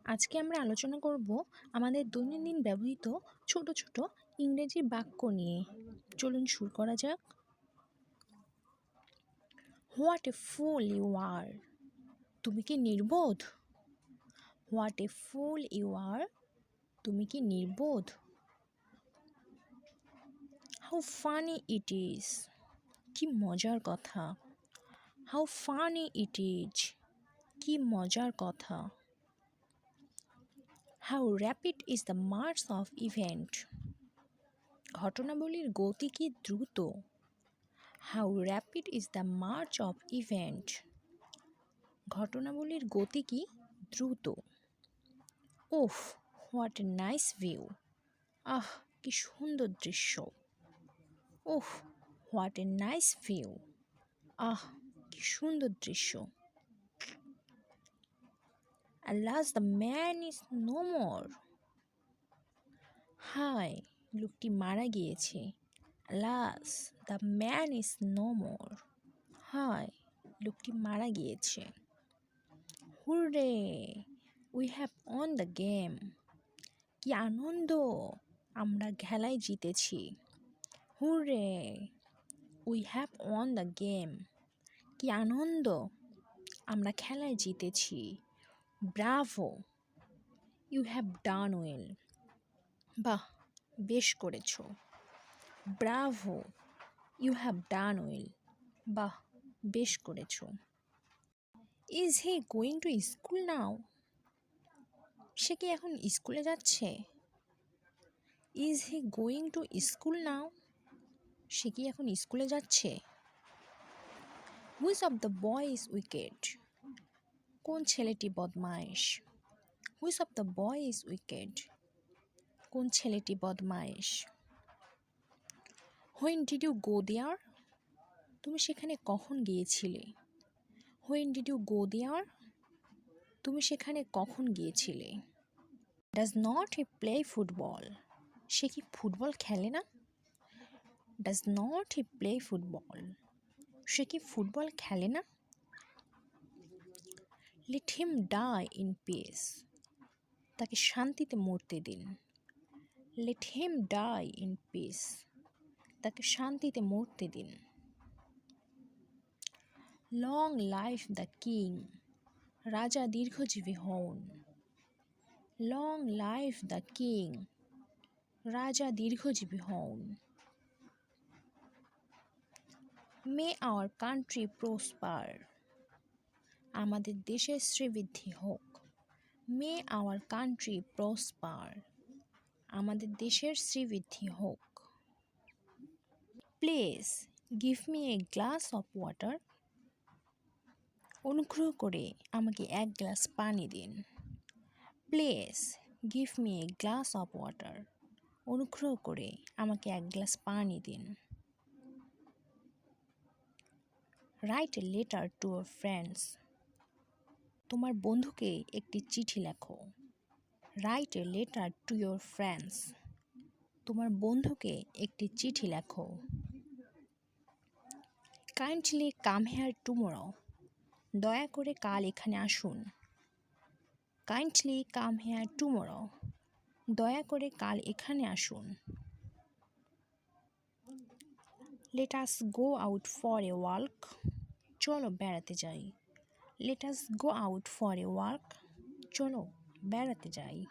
আজকে আমরা আলোচনা করব আমাদের দৈনন্দিন ব্যবহৃত ছোট ছোট ইংরেজি বাক্য নিয়ে। চলুন শুরু করা যাক। What a fool you are. তুমি কি নির্বোধ? What a fool you are. তুমি কি নির্বোধ? How funny it is. কি মজার কথা। How funny it is. কি মজার কথা। How rapid is the march of event. ঘটনাবলীর গতি কি দ্রুত। How rapid is the march of event. ঘটনাবলীর গতি কি দ্রুত। Oh what a nice view. আহ কি সুন্দর দৃশ্য। Oh what a nice view. আহ কি সুন্দর দৃশ্য। Alas the man is no more. হায় লোকটি মারা গিয়েছে। Alas the man is no more. হায় লোকটি মারা গিয়েছে। Hurrah we have won the game. কি আনন্দ, আমরা খেলায় জিতেছি। Hurrah we have won the game. কি আনন্দ, আমরা খেলায় জিতেছি। Bravo you have done well. বাহ বেশ করেছো। Bravo you have done well. বাহ বেশ করেছো। Is he going to school now. সে কি এখন স্কুলে যাচ্ছে। Is he going to school now. সে কি এখন স্কুলে যাচ্ছে। Which of the boy is wicked. কোন ছেলেটি বদমাইশ। Which of the boy is wicked. কোন ছেলেটি বদমাইশ। When did you go there. তুমি সেখানে কখন গিয়েছিলে। When did you go there. তুমি সেখানে কখন গিয়েছিলে। Does not he play football. সে কি ফুটবল খেলে না। Does not he play football. সে কি ফুটবল খেলে না। Late him die in peace. তাকে শান্তিতে মরতে দিন। Let him die in peace. তাকে শান্তিতে মরতে দিন। Long life the king. রাজা দীর্ঘজীবী হন। Long life the king. রাজা দীর্ঘজীবী হন। May our country prosper. আমাদের দেশের শ্রীবৃদ্ধি হোক। May our country prosper. আমাদের দেশের শ্রীবৃদ্ধি হোক। Please give me a glass of water. অনুগ্রহ করে আমাকে এক গ্লাস পানি দিন। Please give me a glass of water. অনুগ্রহ করে আমাকে এক গ্লাস পানি দিন। Write a letter to your friends. তোমার বন্ধুকে একটি চিঠি লেখো। Write a letter to your friends. তোমার বন্ধুকে একটি চিঠি লেখো। Kindly come here tomorrow. দয়া করে কাল এখানে আসুন। Kindly come here tomorrow. দয়া করে কাল এখানে আসুন। Let us go out for a walk. চলো বেড়াতে যাই। Let us go out for a walk. চলো বেড়াতে যাই।